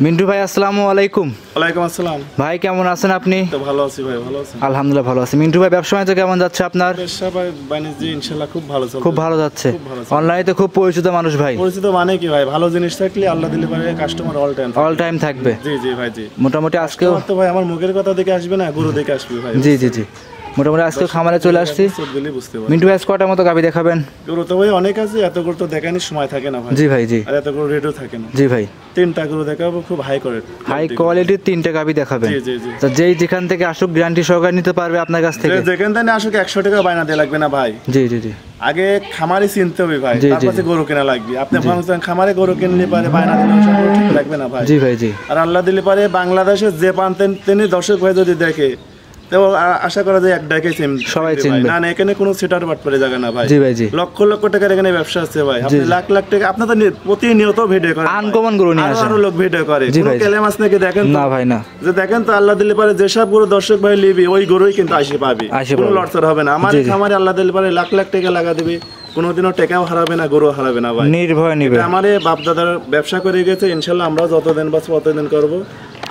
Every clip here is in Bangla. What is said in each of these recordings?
মিন্টু ভাই আসসালামু আলাইকুম। ওয়ালাইকুম আসসালাম। ভাই কেমন আছেন আপনি? তো ভালো আছি ভাই, ভালো আছেন? আলহামদুলিল্লাহ ভালো আছি। মিন্টু ভাই ব্যবসা বাণিজ্য কেমন যাচ্ছে আপনার? ব্যবসা বাণিজ্য ইনশাআল্লাহ খুব ভালো চলছে। খুব ভালো যাচ্ছে। অনলাইনে তো খুব পরিচিত মানুষ ভাই। পরিচিত মানে কি ভাই, ভালো জিনিস থাকলে আল্লাহ দিলে পারে কাস্টমার অল টাইম থাকবে। জি জি ভাই জি। মোটামুটি আজকেও তো ভাই আমার মুখের কথা দেখে আসবে না, গরু দেখে আসবে ভাই। জি জি জি, মোটামুটি আজকেও খামারে চলে আসছি। মিন্টু ভাই কটার মতো গাভী দেখাবেন? গরু তো ভাই অনেক আছে, এত গরু তো দেখানোর সময় থাকে না ভাই। জি ভাই জি। আর এত গরু রেটও থাকে না। জি ভাই, 3টা গরু দেখাবো, খুব হাই কোয়ালিটির 3টা গাভী দেখাবেন। জি জি জি। তো যেই যেখান থেকে আসুক গ্যারান্টি সহকারে নিতে পারবে আপনার কাছ থেকে। যেখান থেকে আসুক 100 টাকা বায়না দিয়ে লাগবে না ভাই। জি জি জি। আগে খামারে চিনতে হবে ভাই, তারপরে গরু কেনা লাগবে। আপনি ভাবছেন খামারে গরু কিনলে পারে বায়না দিলে ঠিক লাগবে না ভাই। জি ভাই জি। আর আল্লাহ দিলে পারে বাংলাদেশের যে পান্তেন তিনি দর্শক ভাই যদি দেখে, তো আশা করা যায় এক ডাকে সবাই চিনবে। না এখানে কোনো সিটার বাট পড়ে জায়গা না ভাই। জি ভাই জি। লক্ষ লক্ষ টাকার এখানে ব্যবসা আছে ভাই। আপনি লাখ লাখ টাকা, আপনি তো প্রতিনিয়ত ভিডিও করেন, আনকমন গরু নিয়ে আসেন। আরো লোক ভিডিও করে, কোনো কেলে মাছ নাকি দেখেন না ভাই না। যে দেখেন তো আল্লাহ দিলে পারে যেসব গরু দর্শক ভাই লিবি ওই গরুই কিন্তু আসে পাবে, কোনো লড়চড় হবে না। আমার খামারে আল্লাহ দিলে পারে লাখ লাখ টাকা লাগা দেবে, কোনোদিনও টাকাও হারাবে না, গরু হারাবে না ভাই, নির্ভয় নিবে। আমার বাপ দাদার ব্যবসা করে গেছে, ইনশাল্লাহ আমরাও যতদিন বাঁচবো ততদিন করবো।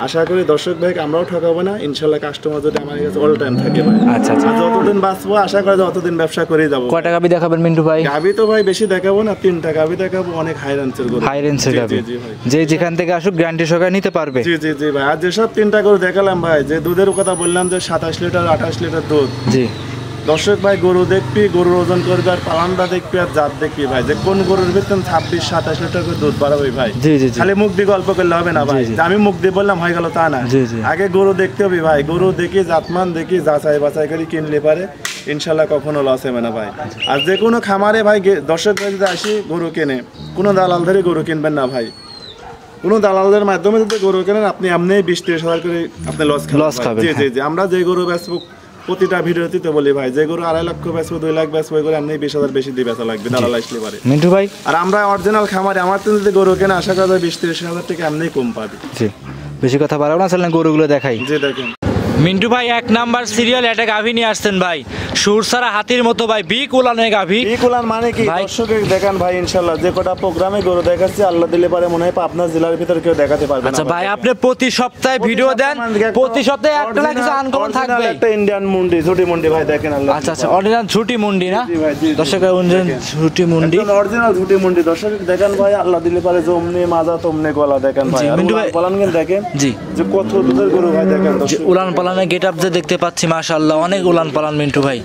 আশা করি দর্শক ভাই আমরাও ঠকাবো না, ইনশাল্লাহ কাস্টমার যদি আমার কাছে অল টাইম থাকে ভাই। আচ্ছা আচ্ছা, যতদিন বাঁচবো আশা করি যতদিন ব্যবসা করে যাবো। কয়টা গাভী দেখাবেন মিন্টু ভাই? গাভী তো ভাই বেশি দেখাবো না, 3টা গাভী দেখাবো, অনেক হাই রেঞ্জের গরু। হাই রেঞ্জের গাভী, যে যেখান থেকে আসুক গ্যারান্টি সহকারে নিতে পারবে। জি জি জি ভাই। আর যেসব 3টা গরু দেখালাম ভাই, যে দুধের কথা বললাম যে 27 লিটার 28 লিটার দুধ। জি দর্শক ভাই, গরু দেখবি, গরুর ওজন করবি, আর পালানটা দেখবি, আর জাত দেখবি ভাই, যে কোন গরুর ভিতরে 26-27 লিটার করে দুধ বাড়াবে ভাই। খালি মুখ দিয়ে গল্প করলে হবে না ভাই, আমি মুখ দিয়ে বললাম হয়ে গেল তা না। আগে গরু দেখতে হবে ভাই, গরু দেখি, জাতমান দেখি, যাচাই বাছাই করে কিনলে পারে ইনশাল্লাহ কখনো লস হবে না ভাই। আর যে কোনো খামারে ভাই দর্শক ভাই যদি আসি গরু কেনে, কোনো দালাল ধরে গরু কিনবেন না ভাই। কোনো দালালদের মাধ্যমে যদি গরু কেনেন আপনি এমনি 20-30 হাজার করে আপনি লস খাবেন। জি জি জি। আমরা যে গরু বেচবো প্রতিটা ভিডিওতে তো বলি ভাই, যে গরু 2.5 লাখ বেচবো, 2 লাখ বেচবো, ওই করে এমনি 20,000 বেশি দিয়ে বেচা লাগবে দালাল আসলে পারে মিন্টু ভাই। আর আমরা অরিজিনাল খামারে আমার তো যদি গরু কেনে আশা করা যায় 20-30 হাজার টাকা এমনি কম পাবে। জি, বেশি কথা বাড়াবো না, চলেন গরুগুলো দেখাই। জি দেখেন মিন্টু ভাই 1 নাম্বার সিরিয়াল একটা গাভী নিয়ে আসছেন ভাই, সুরসারা হাতির মতো ভাই, বিগ উলানের গাভী। বিগ উলান মানে কি দর্শকে দেখেন ভাই, ইনশাআল্লাহ যে কটা প্রোগ্রামে গরু দেখাচ্ছি আল্লাহ দিলে পারে মনে হয় আপনার জেলার ভিতর কেউ দেখাতে পারবে না। আচ্ছা ভাই, আপনি প্রতি সপ্তাহে ভিডিও দেন, প্রতি সপ্তাহে একটা না কিছু আনকমন থাকবে। একটা ইন্ডিয়ান মুন্ডি, ঝুটি মুন্ডি ভাই দেখেন আল্লাহ। আচ্ছা আচ্ছা, অরিজিনাল ঝুটি মুন্ডি না দর্শকের, অরিজিনাল ঝুটি মুন্ডি, অরিজিনাল ঝুটি মুন্ডি দর্শক দেখেন ভাই, আল্লাহ দিলে পারে জমনে মাজা তমনে গলা দেখেন ভাই। মিন্টু ভাই পালান দেখেন জি, যে কত দুধের গরু ভাই দেখেন। উলান পালানের গেটআপ যে দেখতে পাচ্ছি মাশাআল্লাহ, অনেক উলান পালান মিন্টু ভাই,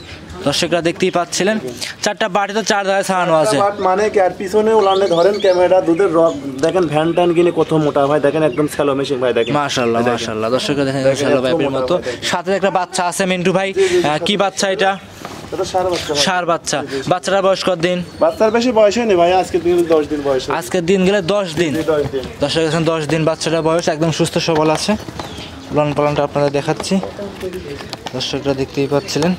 দর্শকরা দেখতেই পাচ্ছিলেন। 4টা বাটি তো 4 জায়গায় ছাড়ানো আছে মানে কি, আর পিছনে উলানে ধরেন ক্যামেরা, দুধের রক দেখেন, ভ্যান ট্যান কিনে কত মোটা ভাই দেখেন, একদম স্যালো মেশিন ভাই দেখেন মাশাআল্লাহ মাশাআল্লাহ। দর্শকরা দেখেন স্যালো পাইপের মতো, সাথে একটা বাচ্চা আছে মিন্টু ভাই, কি বাচ্চা এটা? ষাঁড় বাচ্চা। বাচ্চাটার বয়স কত দিন? বাচ্চার বেশি বয়স হয়নি ভাই, আজকের দিন 10 দিন বয়স। আজকের দিন গেলে 10 দিন। দর্শক দেখেন 10 দিন বাচ্চাটার বয়স, একদম সুস্থ সবল আছে। উলান পালানটা আপনারা দেখাচ্ছি, দর্শকরা দেখতেই পাচ্ছিলেন।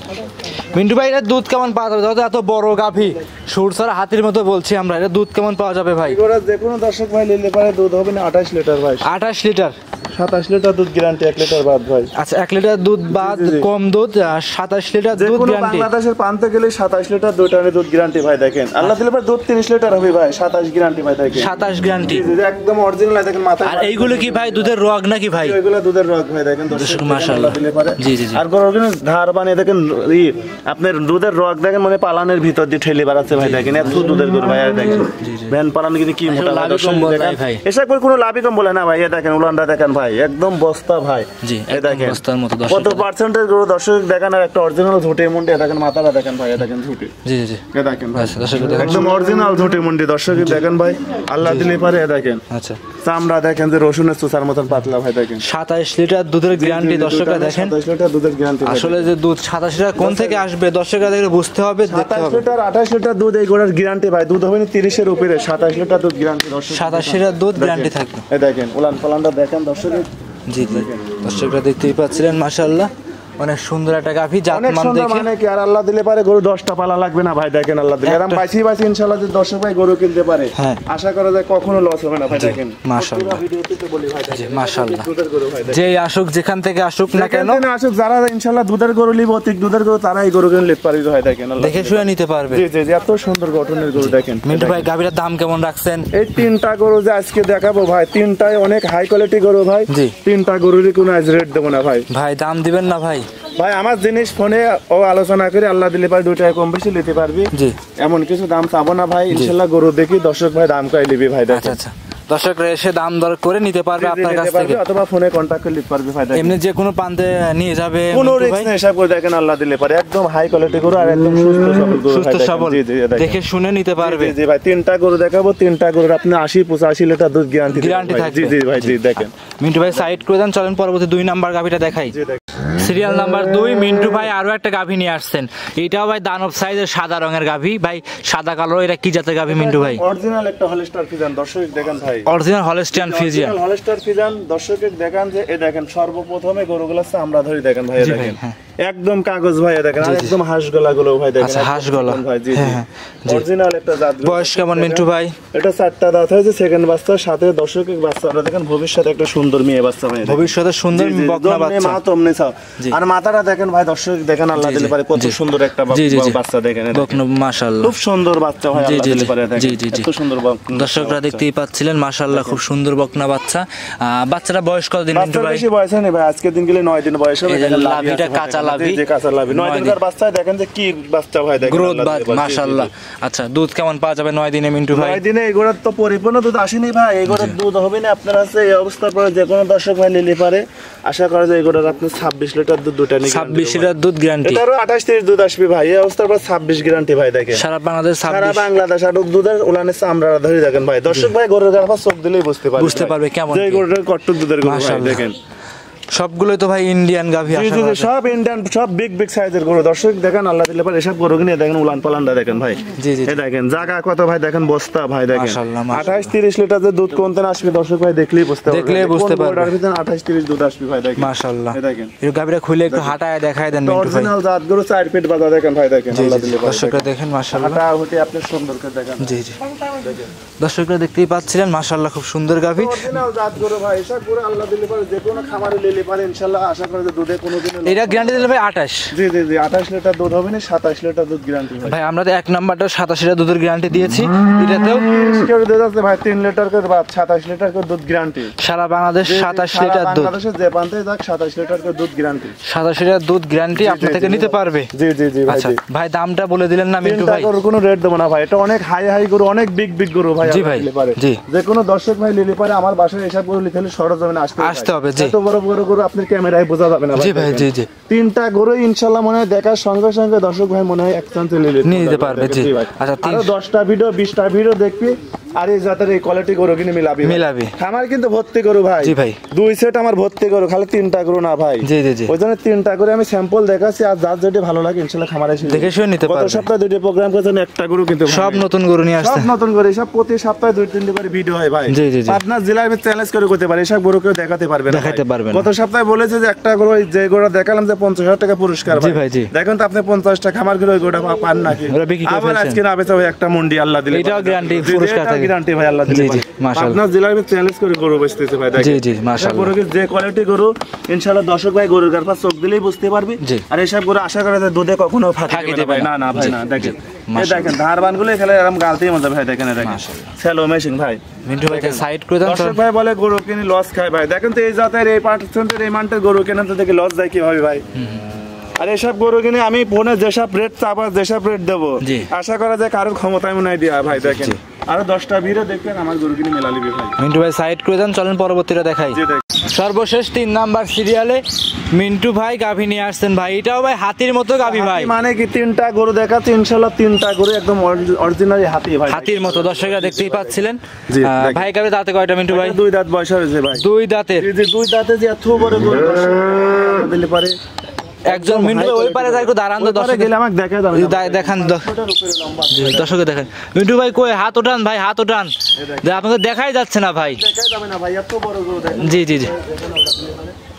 মিন্টু ভাই এর দুধ কেমন পাওয়া যাবে? যত এত বড় গাভী, সুরসারা হাতির মতো বলছি আমরা, এর দুধ কেমন পাওয়া যাবে ভাই? যে কোনো দর্শক ভাই নিলে পারে দুধ হবে না 28 লিটার ভাই। 28 লিটার, 27 লিটার দুধ গ্যারান্টি, 1 লিটার বাদ ভাই। আচ্ছা 1 লিটার দুধ বাদ, কম দুধ, 27 লিটার দুধ গ্যারান্টি। বাংলাদেশের পান্তে গেলে 27 লিটার 2 টানে দুধ গ্যারান্টি ভাই দেখেন। আল্লাহ দিলে পারে দুধ 30 লিটার হবে ভাই, 27 গ্যারান্টি ভাই দেখেন। 27 গ্যারান্টি একদম অরিজিনাল দেখেন মাথা। আর এইগুলো কি ভাই দুধের রগ নাকি ভাই? এগুলো দুধের রগ ভাই দেখেন দর্শক মাশাআল্লাহ। জি জি জি। আর গরুর ধার বানিয়ে দেখেন, আপনার দুধের রগ দেখেন, মানে পালানের ভিতর দিয়ে ঠেলে বাড়াচ্ছে ভাই দেখেন, এত দুধের গরু ভাই। আর দেখেন ভ্যান পালান কিন্তু কি মোটা ভাই, এসব করে কোনো লাভই কম বলে না ভাই। দেখেন উলানটা দেখেন ভাই, একদম বস্তা ভাই। জি দেখেন বস্তার মতো কত পার্সেন্টেজ গরু দর্শক দেখেন। আর একটা অরিজিনাল ঝুটি মুন্ডি দেখেন, মাথাটা দেখেন ভাই, দেখেন ঝুটি। জি জি দেখেন একদম অরিজিনাল ঝুটি মুন্ডি দর্শক দেখেন ভাই, আল্লাহ দিলে পারে দেখেন। আচ্ছা চামড়া দেখেন যে রসুনের চুচার মতন পাতলা ভাই দেখেন। 27 লিটার দুধের গ্যারান্টি দর্শকরা দেখেন। 27 লিটার দুধের গ্যারান্টি। আসলে যে দুধ 27 লিটার কোন থেকে আসবে দর্শকরা দেখে বুঝতে হবে, দেখতে হবে। 27 লিটার 28 লিটার দুধ এই গোড়ার গ্যারান্টি ভাই, দুধ হবে না 30 এর উপরে। 27 লিটার দুধ গ্যারান্টি দর্শক, 27 লিটার দুধ গ্যারান্টি থাকবে। এই দেখেন উলান পালানটা দেখেন দর্শক। জি জি দর্শকরা দেখতেই পাচ্ছিলেন মাশাআল্লাহ, অনেক সুন্দর একটা গাভী, অনেক জাতমান সুন্দর, দেখে মানে কি আর আল্লাহ দিলে পারে গরু 10টা পালা লাগবে না ভাই, দেখেন আল্লাহ দিলে এরকম বাঁচি ইনশাআল্লাহ যে দর্শক ভাই গরু কিনতে পারে, হ্যাঁ। আশা করা যায় কখনো লস হবে না ভাই। দেখেন মাশাআল্লাহ, ভিডিওতে তো বলি ভাই, দেখেন মাশাআল্লাহ, দুধের গরু ভাই, যে আসুক যেখান থেকে আসুক না কেন, আসুক যারা ইনশাআল্লাহ দুধের গরু লিব, অধিক দুধের গরু, তারা এই গরু কিনে নিতে পারবে ভাই। দেখেন আল্লাহ দেখে শুনে নিতে পারবে। জি জি জি, এত সুন্দর গঠনের গরু। দেখেন মিন্টু ভাই গাভীর দাম কেমন রাখছেন? এই 3টা গরু যে আজকে দেখাবো ভাই, 3টাই অনেক হাই কোয়ালিটি গরু ভাই। জি। 3টা গরুরই কোনো আজ রেট দেবো না ভাই। ভাই দাম দিবেন না ভাই? ভাই আমার জিনিস ফোনে ও আলোচনা করে আল্লাহ দিলে পারে 2 টাকা কম বেশি নিতে পারবি। জি। এমন কিছু দাম চাবো না ভাই, ইনশাআল্লাহ গরু দেখি দর্শক ভাই দাম কই নিবি ভাই। আচ্ছা আচ্ছা, দর্শকরা এসে দাম দর করে নিতে পারবে আপনার কাছ থেকে, অথবা ফোনে কন্টাক্ট করে নিতে পারবে ভাই। এমনি যে কোনো প্রান্তে নিয়ে যাবে কোনো মিন্টু রিস্ক ভাই? নেই, হিসাব করে দেখেন আল্লাহ দিলে পারে একদম হাই কোয়ালিটি গরু আর একদম সুস্থ সবল গরু। সুস্থ সবল, জি জি দেখেন। দেখে শুনে নিতে পারবে। জি জি ভাই, 3টা গরু দেখাবো, 3টা গরুর আপনি 80-85 লিটার দুধ গ্যারান্টি থাকবে। জি জি ভাই, জি দেখেন। মিন্টু ভাই সাইড করে দেন, চলেন পরবর্তী 2 নাম্বার গাভীটা দেখাই। জি দেখেন সিরিয়াল নাম্বার 2 মিন্টু ভাই আরো একটা গাভী নিয়ে আসছেন। এটাও ভাই দানব সাইজের সাদা রঙের গাভী ভাই, সাদা কালো। এটা কি জাতের গাভী মিন্টু ভাই? অরিজিনাল একটা হলস্টার ফিজান, দর্শক দেখেন ভাই, original Holstein Friesian. Holstein Friesian. দর্শককে দেখান যে এ দেখেন সর্বপ্রথমে গরুগুলো আমরা ধরি, দেখেন ভাই, জি ভাই, দেখেন হ্যাঁ। একদম কাগজ ভাই, দেখেন আর একদম হাঁস গলা গুলো ভাই, দেখেন আচ্ছা, হাঁস গলা ভাই। জি জি, হ্যাঁ, জি। অরিজিনাল একটা জাত। বয়স কেমন মিন্টু ভাই? এটা 4টা দাঁত হয়েছে, সেকেন্ড বাচ্চা, সাথে দর্শকের বাচ্চাটা দেখেন ভবিষ্যতে একটা সুন্দর মেয়ে বাচ্চা ভাই। ভবিষ্যতে সুন্দর জি, জি, বকনা জন্মে বাচ্চা। মা তমনে চাও। জি। আর মাথাটা দেখেন ভাই, দর্শক দেখেন আল্লাহ জি, দিলে জি, পারে কত জি। সুন্দর একটা জি, জি, জি। বাচ্চা, দেখেন এই বকনা মাশাআল্লাহ, খুব সুন্দর বাচ্চা ভাই, জি, আল্লাহ জি, দিলে পারে দেখেন জি, জি, জি। এত সুন্দর দর্শকরা দেখতেই পাচ্ছিলেন মাশাআল্লাহ, খুব সুন্দর বকনা বাচ্চা। বাচ্চাটা বয়স কতদিন মিন্টু বাচ্চার ভাই? বেশি বয়স হয়নি ভাই, আজকে দিন গেলে 9 দিন বয়স হবে। এই যে দেখেন লাভিটা আছে ভাই, কাঁচা দেখেন। লাভি। জি, জি, কাঁচা লাভি। 9 দিনকার বাচ্চা, দেখেন যে কি বাচ্চা ভাই, দেখেন গ্রোথ আল্লাহ দিলে পারে। জি, জি, জি। মাশাআল্লাহ। আচ্ছা, দুধ কেমন পাওয়া যাবে 9 দিনে মিন্টু ভাই? 9 দিনে এগুলোর তো পরিপূর্ণ দুধ আসেনি ভাই, এগুলোর দুধ হবে না আপনার আছে এই অবস্থার পরে যে কোনো দর্শক ভাই নিলে পারে আশা করা যায় এগুলোর আপনি 26 লিটার দুধ, 2টা নিয়ে 26 লিটার দুধ গ্যারান্টি। এটারও 28-30 দুধ আসবে ভাই, এই অবস্থার পর 26 গ্যারান্টি ভাই। দেখেন সারা বাংলাদেশ সারা 26। বাংলাদেশ আর দুধের উলানে আমরা ধরে দেখেন ভাই, দর্শক ভাই গরুর গাড়া চোখ দিলেই বুঝতে পারবে কেমন যে কি। গরুটার কট্টক দুধের গরু ভাই। মাশাআল্লাহ। দেখেন সবগুলোই তো ভাই ইন্ডিয়ান গাভী। জি জি জি, সব ইন্ডিয়ান, সব বিগ বিগ সাইজের গরু। দর্শক দেখেন আল্লাহ দিলে পারে এসব গরু কিনে দেখেন উলান পালানটা দেখেন ভাই। জি জি, এই দেখেন জায়গা কত ভাই, দেখেন বস্তা ভাই, দেখেন মাশাআল্লাহ, মাশাআল্লাহ। 28-30 লিটার যে দুধ কোনতে আসবে দর্শক ভাই দেখলেই বুঝতে পারবে, দেখলেই বুঝতে পারবে। 28-30 দুধ আসবে ভাই। দেখেন মাশাআল্লাহ। এই দেখেন এই গাভীটা খুলে একটু হাঁটায় দেখায় দেন মিন্টু ভাই। অরিজিনাল জাত গরু, 4 ফিট বাজা, দেখেন ভাই, দেখেন জি আল্লাহ জি, দিলে পারে। দর্শকরা দেখেন মাশাআল্লাহ। হাঁটা হতে আপনি সুন্দর করে দেখেন। জি জি, দর্শকরা দেখতেই পাচ্ছিলেন মাশাআল্লাহ, খুব সুন্দর গাভী। অরিজিনাল জাত গরু ভাই, এসব গরু আল্লাহ দিলে পারে যে কোনো খামারে নিলে পারে ইনশাআল্লাহ, আশা করি যে দুধে কোনোদিন। এটা গ্যারান্টি দিলে ভাই 28। জি জি জি, 28 লিটার দুধ হবে না, 27 লিটার দুধ গ্যারান্টি ভাই। ভাই আমরা তো 1 নাম্বারটা 87 লিটার দুধের গ্যারান্টি দিয়েছি, এটাতেও 30 করে দুধ আছে ভাই, 3 লিটার করে বা 27 লিটার করে দুধ গ্যারান্টি। সারা বাংলাদেশ 27 লিটার দুধ, বাংলাদেশে যে প্রান্তে যাক 27 লিটার করে দুধ গ্যারান্টি। 87 লিটার দুধ গ্যারান্টি আপনার থেকে নিতে পারবে। জি জি জি ভাই। আচ্ছা ভাই, দামটা বলে দিলেন না মিন্টু তিনটা ভাই? গরুর কোনো রেট দেবো না ভাই, এটা অনেক হাই হাই গরু, অনেক বিগ বিগ গরু ভাই। জি ভাই, নিলে পারে জি। যে কোনো দর্শক ভাই নিলে পারে আমার বাসায় এসব গরু লিখে সরজমিনে আসতে হবে। জি, এত বড় বড় গরু আপনার ক্যামেরায় বোঝা যাবে না জি ভাই, জি জি। 3টা গরু ইনশাআল্লাহ মনে হয় দেখার সঙ্গে সঙ্গে দর্শক ভাই মনে হয় এক চান্সে নিয়ে নিতে পারবে। জি, আচ্ছা, আরো 10টা ভিডিও 20টা ভিডিও দেখবি আর এই জাতের এই কোয়ালিটি গরু কিনে মিলাবি। আমার কিন্তু ভর্তি গরু ভাই। জি ভাই, 2 সেট আমার ভর্তি গরু, খালি 3টা গরু না ভাই। জি জি জি, ওই জন্য 3টা করে আমি স্যাম্পল দেখাচ্ছি, আর যার যেটা ভালো লাগে ইনশাআল্লাহ খামারে এসে দেখে শুনে নিতে পারবে। গত সপ্তাহে 2টা প্রোগ্রাম করেছেন, একটা গরু কিন্তু সব নতুন গরু নিয়ে আসছে, সব নতুন করে, সব প্রতি সপ্তাহে 2-3টা করে ভিডিও হয় ভাই। জি জি জি, আপনার জেলায় আমি চ্যালেঞ্জ করে করতে পারি, এসব গরু কেউ দেখাতে পারবে না, দেখাতে পারবে না। গত সপ্তাহে বলেছে যে একটা গরু, যে গরু দেখালাম যে 50,000 টাকা পুরস্কার জি ভাই, জি। দেখেন তো আপনি 50 টাকা খামার করে ওই গরুটা পান নাকি? আবার আজকে না বেচা ভাই একটা মন্ডি আল্লাহ দিলে, এটাও গ্যারান্টি পুরস্কার থাকে, গ্যারান্টি ভাই আল্লাহ দিলে। জি জি, মাশাআল্লাহ। আপনার জেলায় আমি চ্যালেঞ্জ করে গরু বেচতেছে ভাই। দেখেন জি জি, মাশাআল্লাহ। গরু যে কোয়ালিটি গরু ইনশাআল্লাহ দর্শক ভাই গরুর গার পাশ চোখ দিলেই বুঝতে পারবি। আর এসব গরু আশা করা যায় দুধে কখনো ফাটে ভাই না, না ভাই না। দেখেন এই দেখেন ধারবান গুলো খেলে এরকম গালতেই মজা ভাই। দেখেন দেখেন সেলো মেশিং ভাই। মিন্টু ভাই সাইড করে দেন। দর্শক ভাই বলে গরু কিনে লস খায় ভাই, দেখেন তো এই জাতের এই পার্সেন্টের এই মানটার গরু কেনেন তো দেখি লস যায় কিভাবে ভাই। আর এসব গরু কিনে আমি ফোনে যেসব রেট চাপা, যেসব রেট দেবো আশা করা যায় কারোর ক্ষমতায় মনে হয় দিয়া ভাই। দেখেন আরো 10টা ভিডিও দেখবেন আমার গরু কিনে মেলা লিবি ভাই। মিন্টু ভাই সাইড করে দেন, চলেন পরবর্তীটা দেখাই। সর্বশেষ 3 নাম্বার সিরিয়ালে মিন্টু ভাই গাভী নিয়ে আসছেন ভাই, এটাও ভাই হাতির মতো গাভী ভাই। মানে কি 3টা গরু দেখাচ্ছে ইনশাআল্লাহ, 3টা গরু একদম অরিজিনাল হাতি ভাই, হাতির মতো। দর্শকরা দেখতেই পাচ্ছিলেন ভাই। গাভী দাঁতে কয়টা মিন্টু ভাই? 2 দাঁত বয়স হয়েছে ভাই। 2 দাঁতের। জি 2 দাঁতে যে এত বড় গরু দিলে পারে একজন মিন্টু ভাই ওই পারে যাই একটু দাঁড়ান তো, দর্শক গেলে আমাকে দেখা যাবে দেখান দর্শকে দেখেন। মিন্টু ভাই কই হাত ওঠান ভাই, হাত ওঠান, আপনাদের দেখাই যাচ্ছে না ভাই। দেখা যাবে না ভাই, এত বড় গরু দেখেন। জি জি জি,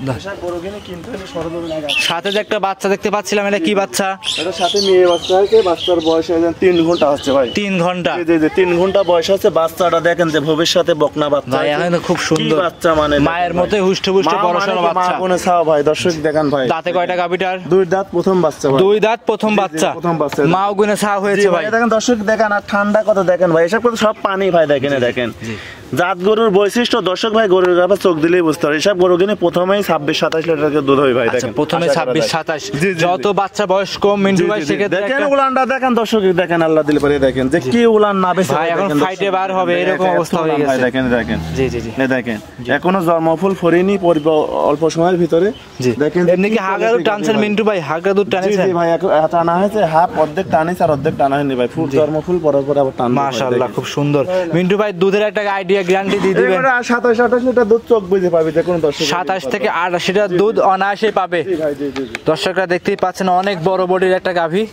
এসব গরু কিনে কিনতে হলে সরজমিনে আগে আসতে হবে। সাথে যে একটা বাচ্চা দেখতে পাচ্ছিলাম, এটা কি বাচ্চা? এটার সাথে মেয়ে বাচ্চা আছে, বাচ্চার বয়স 3 ঘন্টা হচ্ছে ভাই। 3 ঘন্টা? জি জি জি, 3 ঘন্টা বয়স হচ্ছে। বাচ্চাটা দেখেন যে ভবিষ্যতে বকনা বাচ্চা ভাই এখন তো খুব সুন্দর কি বাচ্চা, মানে মায়ের মতোই হুষ্টপুষ্ট বড় সড়ো বাচ্চা। মা কোনে ছাও ভাই, দর্শক দেখেন ভাই। দাঁতে কয়টা গাবিটার? 2 দাঁত, প্রথম বাচ্চা ভাই। 2 দাঁত, প্রথম জি, জি, বাচ্চা। প্রথম বাচ্চা। মাও গুনে ছাও জি হয়েছে ভাই, ভাই। দেখেন দর্শক দেখেন, আর ঠান্ডা কত দেখেন ভাই, এসব কত সব পানি ভাই, দেখেন দেখেন জাত গরুর বৈশিষ্ট্য। দর্শক ভাই গরুর গায়ে চোখ দিলেই বুঝতে পারে, এসব গরু কিনে প্রথমেই 26-27 লিটার দুধ হয় ভাই। আচ্ছা, দেখেন প্রথমে আশা করা যায়। 26-27, জি, জি, যত জি। বাচ্চা বয়স কম মিন্টু ভাই জি, জি, জি। সেক্ষেত্রে দেখেন একটা- উলানটা দেখেন দর্শক, দেখেন আল্লাহ দিলে পারে, দেখেন যে কি উলান না বেশি ভাই এখন ফাইটে বার হবে এরকম অবস্থা হয়ে গেছে। দেখেন দেখেন জি জি জি এই দেখেন এখনো জন্মফুল ফরিনি, অল্প সময়ের ভিতরে জি। দেখেন। এমনি কি হাগা দুধ টানছেন মিন্টু ভাই? হাগা দুধ জি টানেছেন? জি ভাই, টানা হয়েছে, হাফ অর্ধেক টানিস আর অর্ধেক টানা হয়নি ভাই। ফুল জন্মফুল পরার পরে আবার টানবো ভাই, মাশাআল্লাহ, দেখেন। খুব সুন্দর। মিন্টু ভাই দুধের একটা আইডিয়া গ্যারান্টি দিয়ে দিবেন? এবারে 27-28 লিটার দুধ চোখ বুঝে পাবে যে কোনো দর্শক। 27 থেকে 28 লিটার দুধ অনায়াসে পাবে। জি ভাই, জি জি জি। দর্শকরা দেখতেই পাচ্ছেন অনেক বড় বডির একটা গাভী,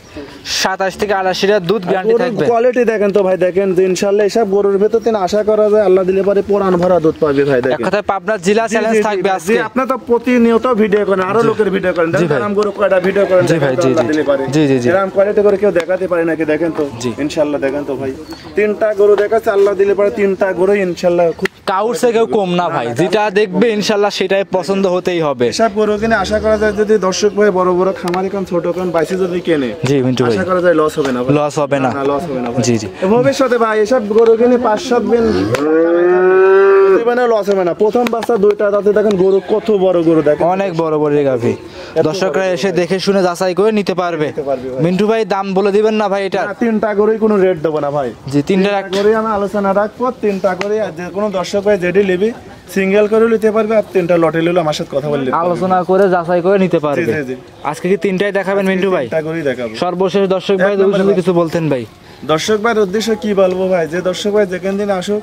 27 থেকে 28 লিটার দুধ গ্যারান্টি থাকবে। কোয়ালিটি দেখেন তো ভাই, দেখেন যে ইনশাআল্লাহ এসব গরুর ভেতর থেকে আশা করা যায় আল্লাহ দিলে পারে পুরান ভরা দুধ পাবে ভাই। এক দেখেন কথায় পাবনা জেলা চ্যালেঞ্জ থাকবে আজকে। আপনি তো প্রতিনিয়ত ভিডিও করেন, আরো লোকের ভিডিও করেন, জি ভাই। দেখেন গরু কয়টা ভিডিও করেন, জি ভাই, দেখেন তো জি, আল্লাহ জি। দিলে পারে। জি, জি, জি। এরকম কোয়ালিটি করে কেউ দেখাতে পারে নাকি? দেখেন তো জি। ইনশাআল্লাহ, দেখেন তো ভাই 3টা গরু দেখাচ্ছে আল্লাহ দিলে পারে, 3টা গরু ইনশাআল্লাহ খুব কাউর সে কেউ কম না ভাই, যেটা দেখবে ইনশাল্লাহ সেটাই পছন্দ হতেই হবে। এসব গরু কিনে আশা করা যায় যদি দর্শক ভাই বড় বড় খামারি কান ছোট কান বাইসে যদি কেনে, জি মিন্টু ভাই, আশা করা যায় লস হবে না ভাই। লস হবে না। লস হবে না ভাই। জি, জি। ভবিষ্যতে ভাই এসব গরু কিনে 5-7 দিন লস হবে না। প্রথম বাচ্চা 2টা দাঁতে দেখেন গরু কত বড় গরু, দেখেন অনেক বড় বড় গাভী। দর্শকরা এসে দেখে শুনে যাচাই করে নিতে পারবে। পারবে ভাই। মিন্টু ভাই দাম বলে দিবেন না ভাই এটা? না, 3টা গরুই কোনো রেট দেবো না ভাই। জি, 3টার একটা গরুই আমি আলোচনা রাখবো, 3টা করে যে কোনো দর্শক ভাই যেটি নেবে সিঙ্গেল করে নিতে পারবে, আর 3টা লটে নিলে আমার সাথে কথা বললে আলোচনা করে যাচাই করে নিতে পারবে। জি, জি। আজকে কি 3টাই দেখাবেন মিন্টু ভাই? 3টা গরুই দেখাবো। সর্বশেষ দর্শক ভাই এক নম্বরে যদি ভাই। কিছু বলতেন ভাই। দর্শক ভাইয়ের উদ্দেশ্য কি বলবো ভাই, যে দর্শক ভাই যেখান দিন আসুক,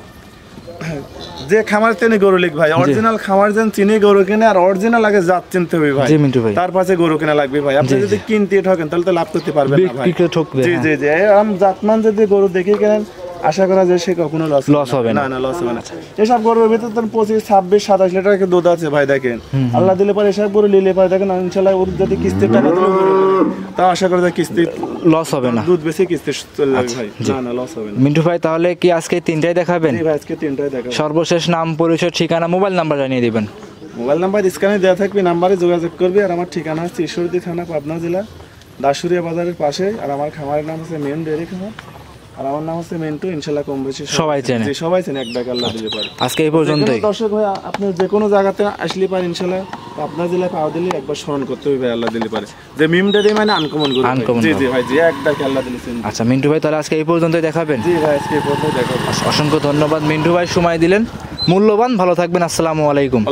যে খামার চেনে গরু লিখ ভাই, অরিজিনাল খামার যেন চিনি গরু কিনে, আর অরিজিনাল আগে জাত চিনতে হবে ভাই। জি মিন্টু ভাই, তার পাশে গরু কেনা লাগবে ভাই। আপনি জি, যদি কিনতে ঠকেন তাহলে তো লাভ করতে পারবেন না ভাই। বিক্রি ঠকবে। জি হ্যাঁ। জি জি, আম জাতমান যদি গরু দেখে কেনেন আশা করা যায় সে কখনো লস হবে না। না না, লস হবে না। এসব গরুর ভিতর তো 25-26-27 লিটার দুধ আছে ভাই। দেখেন আল্লাহ দিলে পরে এসব গরু নিলে পরে দেখেন ইনশাআল্লাহ ওর যদি কিস্তির টাকা দিলে তাও আশা করা যায় কিস্তি লস হবে না। দুধ বেশি কিস্তি চলে যাবে ভাই। না না, লস হবে না। মিন্টু ভাই তাহলে কি আজকে 3টাই দেখাবেন? জি ভাই, আজকে 3টাই দেখাবো। সর্বশেষ নাম, পরিচয়, ঠিকানা, মোবাইল নাম্বার জানিয়ে দিবেন। মোবাইল নাম্বার স্ক্রিনে দেওয়া থাকবে, নাম্বারে যোগাযোগ করবে। আর আমার ঠিকানা হচ্ছে ঈশ্বরদী থানা, পাবনা জেলা, দাসুরিয়া বাজারের পাশে। আর আমার খামারের নাম হচ্ছে মেন ডেয়ারি খামার, আর আমার নাম হচ্ছে মিন্টু। ইনশাআল্লাহ কম বেশি সবাই চেনে। জি, সবাই চেনে, এক ডাক আল্লাহ দিলে পারে। আজকে এই পর্যন্তই। দর্শক ভাই আপনি যে কোনো জায়গাতে আসলে পারে ইনশাআল্লাহ পাবনা জেলায় পাওয়া দিলে একবার স্মরণ করতে হবে ভাই, আল্লাহ দিলে পারে। যে মিম ডেয়ারি মানে আনকমন গরু ভাই। Uncommon জি গরু। জি ভাই, যে এক ডাক আল্লাহ দিলে চিনবে। আচ্ছা মিন্টু ভাই তাহলে আজকে এই পর্যন্তই দেখাবেন। জি ভাই, আজকে প্রথমে দেখাবো। অসংখ্য ধন্যবাদ মিন্টু ভাই, সময় দিলেন মূল্যবান। ভালো থাকবেন, আসসালামু আলাইকুম।